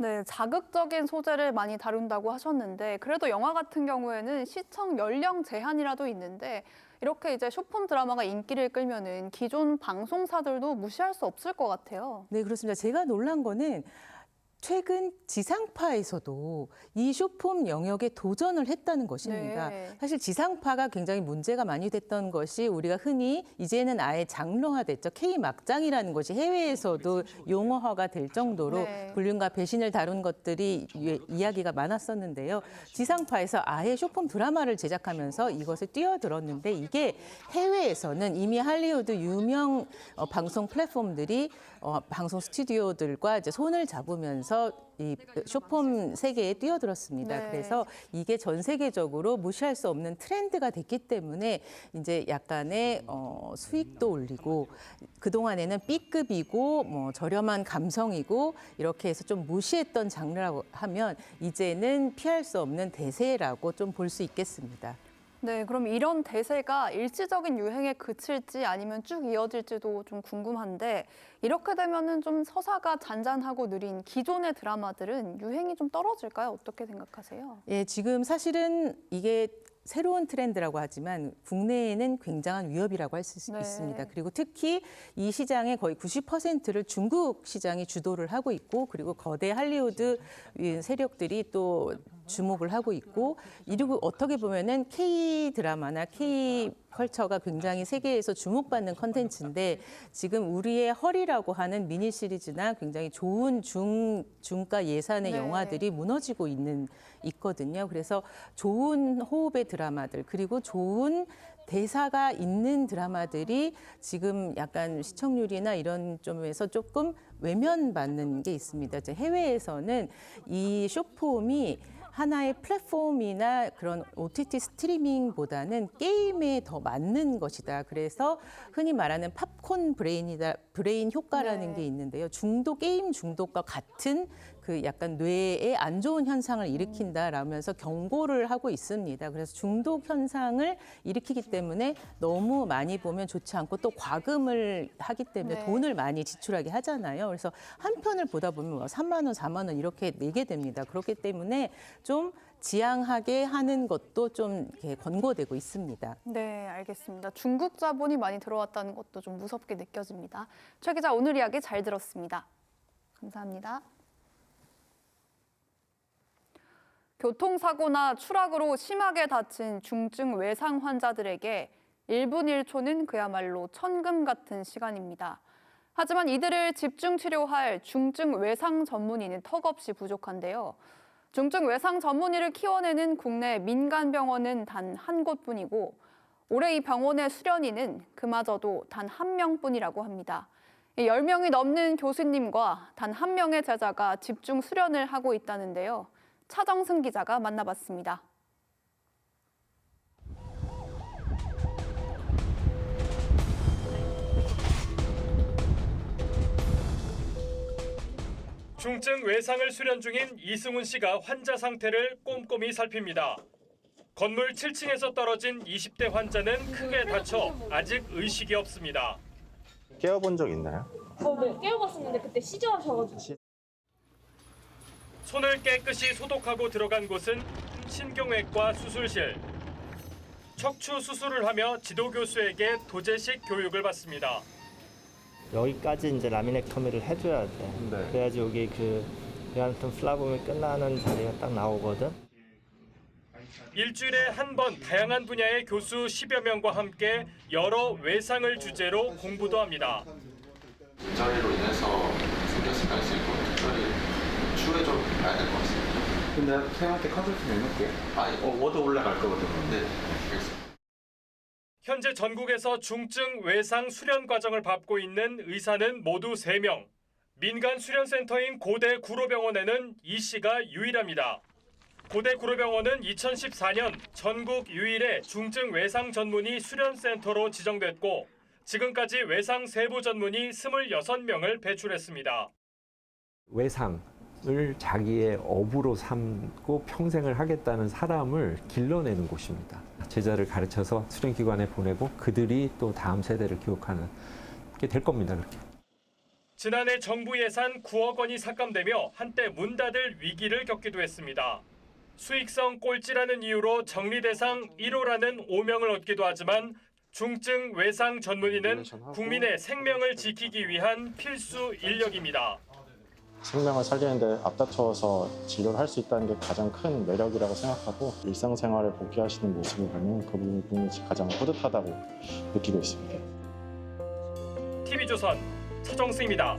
네, 자극적인 소재를 많이 다룬다고 하셨는데 그래도 영화 같은 경우에는 시청 연령 제한이라도 있는데 이렇게 이제 숏폼 드라마가 인기를 끌면은 기존 방송사들도 무시할 수 없을 것 같아요. 네, 그렇습니다. 제가 놀란 거는 최근 지상파에서도 이 숏폼 영역에 도전을 했다는 것입니다. 네. 사실 지상파가 굉장히 문제가 많이 됐던 것이 우리가 흔히 이제는 아예 장르화됐죠. K막장이라는 것이 해외에서도 용어화가 될 정도로 네. 불륜과 배신을 다룬 것들이 이야기가 많았었는데요. 지상파에서 아예 숏폼 드라마를 제작하면서 이것을 뛰어들었는데 이게 해외에서는 이미 할리우드 유명 방송 플랫폼들이 방송 스튜디오들과 이제 손을 잡으면서 이 숏폼 세계에 뛰어들었습니다. 네. 그래서 이게 전 세계적으로 무시할 수 없는 트렌드가 됐기 때문에 이제 약간의 수익도 올리고 그동안에는 B급이고 뭐 저렴한 감성이고 이렇게 해서 좀 무시했던 장르라고 하면 이제는 피할 수 없는 대세라고 좀 볼 수 있겠습니다. 네, 그럼 이런 대세가 일시적인 유행에 그칠지 아니면 쭉 이어질지도 좀 궁금한데 이렇게 되면은 좀 서사가 잔잔하고 느린 기존의 드라마들은 유행이 좀 떨어질까요? 어떻게 생각하세요? 예, 지금 사실은 이게 새로운 트렌드라고 하지만 국내에는 굉장한 위협이라고 할 수 네. 있습니다. 그리고 특히 이 시장의 거의 90%를 중국 시장이 주도를 하고 있고 그리고 거대 할리우드 세력들이 또 주목을 하고 있고 이리고 어떻게 보면은 K 드라마나 K 컬처가 굉장히 세계에서 주목받는 컨텐츠인데 지금 우리의 헐이라고 하는 미니 시리즈나 굉장히 좋은 중가 예산의 네. 영화들이 무너지고 있거든요. 그래서 좋은 호흡의 드라마들 그리고 좋은 대사가 있는 드라마들이 지금 약간 시청률이나 이런 점에서 조금 외면받는 게 있습니다. 이제 해외에서는 이 숏폼이 하나의 플랫폼이나 그런 OTT 스트리밍보다는 게임에 더 맞는 것이다. 그래서 흔히 말하는 팝콘 브레인 효과라는 네. 게 있는데요. 게임 중독과 같은 그 약간 뇌에 안 좋은 현상을 일으킨다라면서 경고를 하고 있습니다. 그래서 중독 현상을 일으키기 때문에 너무 많이 보면 좋지 않고 또 과금을 하기 때문에 네. 돈을 많이 지출하게 하잖아요. 그래서 한 편을 보다 보면 뭐 3만 원, 4만 원 이렇게 내게 됩니다. 그렇기 때문에 좀 지양하게 하는 것도 좀 이렇게 권고되고 있습니다. 네, 알겠습니다. 중국 자본이 많이 들어왔다는 것도 좀 무섭게 느껴집니다. 최 기자, 오늘 이야기 잘 들었습니다. 감사합니다. 교통사고나 추락으로 심하게 다친 중증 외상 환자들에게 1분 1초는 그야말로 천금 같은 시간입니다. 하지만 이들을 집중 치료할 중증 외상 전문의는 턱없이 부족한데요. 중증 외상 전문의를 키워내는 국내 민간 병원은 단 한 곳뿐이고 올해 이 병원의 수련의는 그마저도 단 한 명뿐이라고 합니다. 10명이 넘는 교수님과 단 한 명의 제자가 집중 수련을 하고 있다는데요. 차정승 기자가 만나봤습니다. 중증 외상을 수련 중인 이승훈 씨가 환자 상태를 꼼꼼히 살핍니다. 건물 7층에서 떨어진 20대 환자는 크게 다쳐 아직 의식이 없습니다. 깨워본 적 있나요? 네, 깨워봤었는데 그때 시저하셔가지고. 손을 깨끗이 소독하고 들어간 곳은 신경외과 수술실. 척추 수술을 하며 지도 교수에게 도제식 교육을 받습니다. 여기까지 이제 라미넥토미를 해줘야 돼. 네. 그래야지 여기 그 베안톤 플라붐이 끝나는 자리가 딱 나오거든. 일주일에 한 번 다양한 분야의 교수 10여 명과 함께 여러 외상을 주제로 공부도 합니다. 빈자리로 인해서 생겼을 가능성이 있고 특별히 추후에 좀 봐야 될 것 같습니다. 근데 선생님한테 컨설팅 내놓을게요. 워드 올라갈 거거든요. 네, 알겠습니다. 현재 전국에서 중증 외상 수련 과정을 밟고 있는 의사는 모두 3명. 민간 수련센터인 고대 구로병원에는 이 씨가 유일합니다. 고대구로병원은 2014년 전국 유일의 중증 외상 전문의 수련센터로 지정됐고 지금까지 외상 세부 전문의 26명을 배출했습니다. 외상을 자기의 업으로 삼고 평생을 하겠다는 사람을 길러내는 곳입니다. 제자를 가르쳐서 수련기관에 보내고 그들이 또 다음 세대를 교육하는 게 될 겁니다. 그렇게. 지난해 정부 예산 9억 원이 삭감되며 한때 문 닫을 위기를 겪기도 했습니다. 수익성 꼴찌라는 이유로 정리 대상 1호라는 오명을 얻기도 하지만 중증 외상 전문의는 국민의 생명을 지키기 위한 필수 인력입니다. 생명을 살리는데 앞다퉈서 치료를 할 수 있다는 게 가장 큰 매력이라고 생각하고 일상생활을 복귀하시는 모습을 보면 그 부분이 가장 뿌듯하다고 느끼고 있습니다. TV조선 차정수입니다.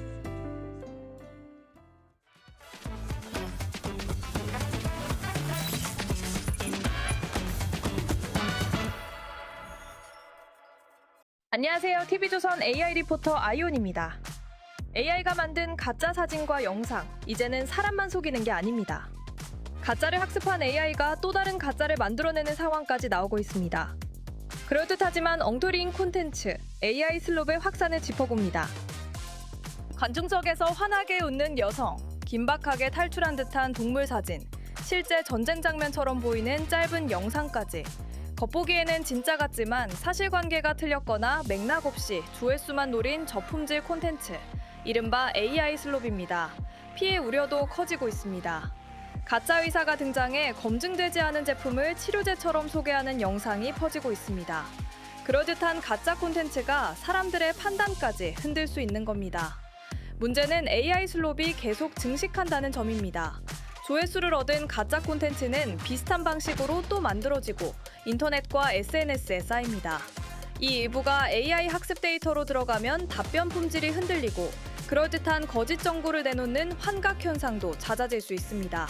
안녕하세요. TV조선 AI 리포터 아이온입니다. AI가 만든 가짜 사진과 영상, 이제는 사람만 속이는 게 아닙니다. 가짜를 학습한 AI가 또 다른 가짜를 만들어내는 상황까지 나오고 있습니다. 그럴듯하지만 엉터리인 콘텐츠, AI 슬롭의 확산을 짚어봅니다. 관중석에서 환하게 웃는 여성, 긴박하게 탈출한 듯한 동물 사진, 실제 전쟁 장면처럼 보이는 짧은 영상까지 겉보기에는 진짜 같지만 사실관계가 틀렸거나 맥락 없이 조회수만 노린 저품질 콘텐츠, 이른바 AI 슬롭입니다. 피해 우려도 커지고 있습니다. 가짜 의사가 등장해 검증되지 않은 제품을 치료제처럼 소개하는 영상이 퍼지고 있습니다. 그럴듯한 가짜 콘텐츠가 사람들의 판단까지 흔들 수 있는 겁니다. 문제는 AI 슬롭이 계속 증식한다는 점입니다. 조회수를 얻은 가짜 콘텐츠는 비슷한 방식으로 또 만들어지고 인터넷과 SNS에 쌓입니다. 이 일부가 AI 학습 데이터로 들어가면 답변 품질이 흔들리고 그럴듯한 거짓 정보를 내놓는 환각 현상도 잦아질 수 있습니다.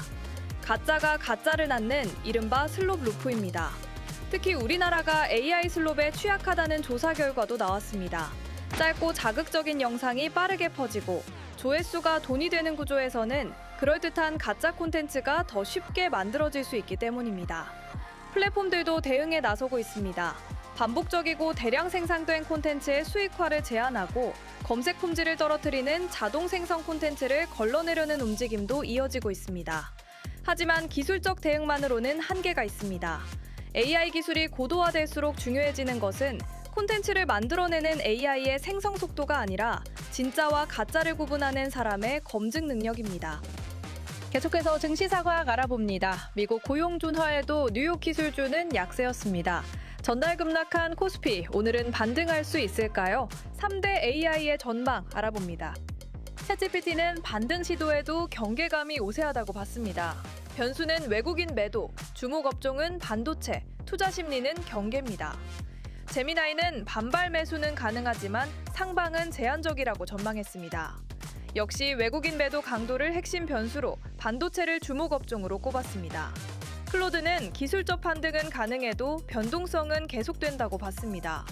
가짜가 가짜를 낳는 이른바 슬롭 루프입니다. 특히 우리나라가 AI 슬롭에 취약하다는 조사 결과도 나왔습니다. 짧고 자극적인 영상이 빠르게 퍼지고 조회수가 돈이 되는 구조에서는 그럴듯한 가짜 콘텐츠가 더 쉽게 만들어질 수 있기 때문입니다. 플랫폼들도 대응에 나서고 있습니다. 반복적이고 대량 생산된 콘텐츠의 수익화를 제한하고 검색 품질을 떨어뜨리는 자동 생성 콘텐츠를 걸러내려는 움직임도 이어지고 있습니다. 하지만 기술적 대응만으로는 한계가 있습니다. AI 기술이 고도화될수록 중요해지는 것은 콘텐츠를 만들어내는 AI의 생성 속도가 아니라 진짜와 가짜를 구분하는 사람의 검증 능력입니다. 계속해서 증시 상황 알아봅니다. 미국 고용 준화에도 뉴욕 기술주는 약세였습니다. 전날 급락한 코스피, 오늘은 반등할 수 있을까요? 3대 AI의 전망 알아봅니다. 챗GPT는 반등 시도에도 경계감이 우세하다고 봤습니다. 변수는 외국인 매도, 주목 업종은 반도체, 투자 심리는 경계입니다. 제미나이는 반발 매수는 가능하지만 상방은 제한적이라고 전망했습니다. 역시 외국인 매도 강도를 핵심 변수로 반도체를 주목 업종으로 꼽았습니다. 클로드는 기술적 반등은 가능해도 변동성은 계속된다고 봤습니다.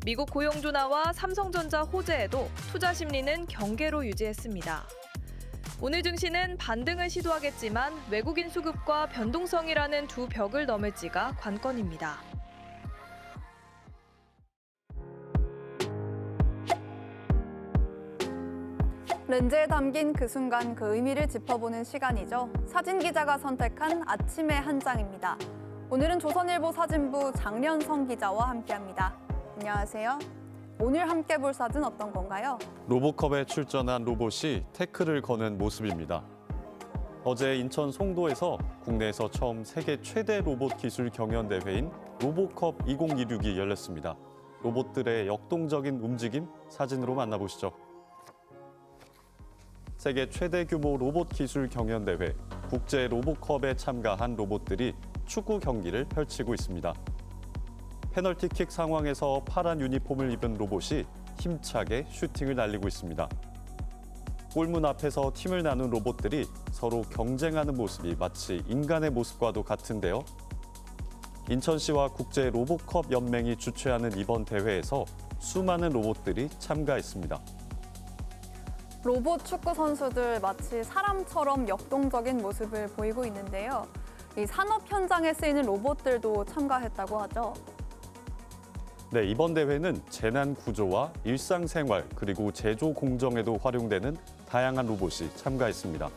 미국 고용 준화와 삼성전자 호재에도 투자 심리는 경계로 유지했습니다. 오늘 증시는 반등을 시도하겠지만 외국인 수급과 변동성이라는 두 벽을 넘을지가 관건입니다. 렌즈에 담긴 그 순간 그 의미를 짚어보는 시간이죠. 사진 기자가 선택한 아침의 한 장입니다. 오늘은 조선일보 사진부 장련성 기자와 함께합니다. 안녕하세요. 오늘 함께 볼 사진 어떤 건가요? 로보컵에 출전한 로봇이 태클을 거는 모습입니다. 어제 인천 송도에서 국내에서 처음 세계 최대 로봇 기술 경연 대회인 로보컵 2026이 열렸습니다. 로봇들의 역동적인 움직임 사진으로 만나보시죠. 세계 최대 규모 로봇 기술 경연 대회 국제 로보컵에 참가한 로봇들이 축구 경기를 펼치고 있습니다. 페널티킥 상황에서 파란 유니폼을 입은 로봇이 힘차게 슈팅을 날리고 있습니다. 골문 앞에서 팀을 나눈 로봇들이 서로 경쟁하는 모습이 마치 인간의 모습과도 같은데요. 인천시와 국제 로보컵 연맹이 주최하는 이번 대회에서 수많은 로봇들이 참가했습니다. 로봇 축구 선수들 마치 사람처럼 역동적인 모습을 보이고 있는데요. 이 산업 현장에 쓰이는 로봇들도 참가했다고 하죠. 네, 이번 대회는 재난 구조와 일상생활 그리고 제조 공정에도 활용되는 다양한 로봇이 참가했습니다.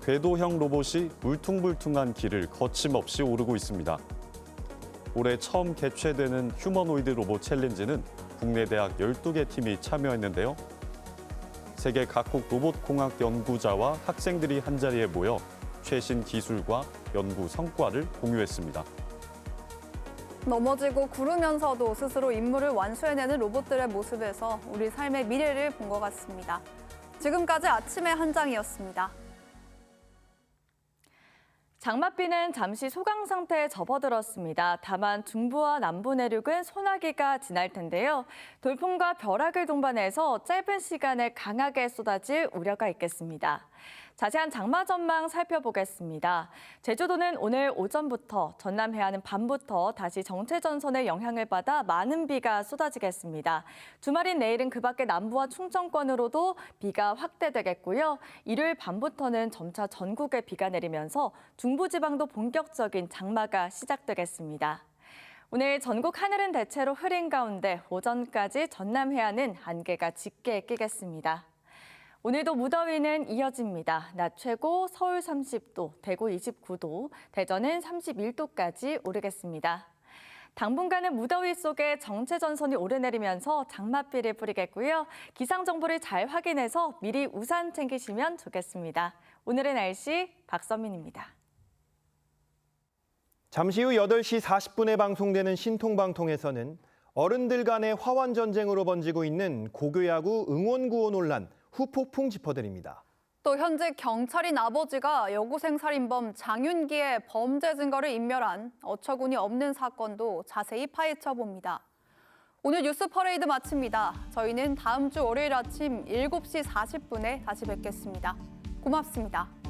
궤도형 로봇이 울퉁불퉁한 길을 거침없이 오르고 있습니다. 올해 처음 개최되는 휴머노이드 로봇 챌린지는 국내 대학 12개 팀이 참여했는데요. 세계 각국 로봇공학 연구자와 학생들이 한자리에 모여 최신 기술과 연구 성과를 공유했습니다. 넘어지고 구르면서도 스스로 임무를 완수해내는 로봇들의 모습에서 우리 삶의 미래를 본 것 같습니다. 지금까지 아침의 한 장이었습니다. 장맛비는 잠시 소강 상태에 접어들었습니다. 다만 중부와 남부 내륙은 소나기가 지날 텐데요. 돌풍과 벼락을 동반해서 짧은 시간에 강하게 쏟아질 우려가 있겠습니다. 자세한 장마 전망 살펴보겠습니다. 제주도는 오늘 오전부터, 전남 해안은 밤부터 다시 정체전선의 영향을 받아 많은 비가 쏟아지겠습니다. 주말인 내일은 그 밖에 남부와 충청권으로도 비가 확대되겠고요. 일요일 밤부터는 점차 전국에 비가 내리면서 중부지방도 본격적인 장마가 시작되겠습니다. 오늘 전국 하늘은 대체로 흐린 가운데 오전까지 전남 해안은 안개가 짙게 끼겠습니다. 오늘도 무더위는 이어집니다. 낮 최고 서울 30도, 대구 29도, 대전은 31도까지 오르겠습니다. 당분간은 무더위 속에 정체전선이 오르내리면서 장맛비를 뿌리겠고요. 기상정보를 잘 확인해서 미리 우산 챙기시면 좋겠습니다. 오늘의 날씨 박선민입니다. 잠시 후 8시 40분에 방송되는 신통방통에서는 어른들 간의 화원 전쟁으로 번지고 있는 고교야구 응원구호 논란 후폭풍 짚어드립니다. 또 현직 경찰인 아버지가 여고생 살인범 장윤기의 범죄 증거를 인멸한 어처구니 없는 사건도 자세히 파헤쳐 봅니다. 오늘 뉴스 퍼레이드 마칩니다. 저희는 다음 주 월요일 아침 7시 40분에 다시 뵙겠습니다. 고맙습니다.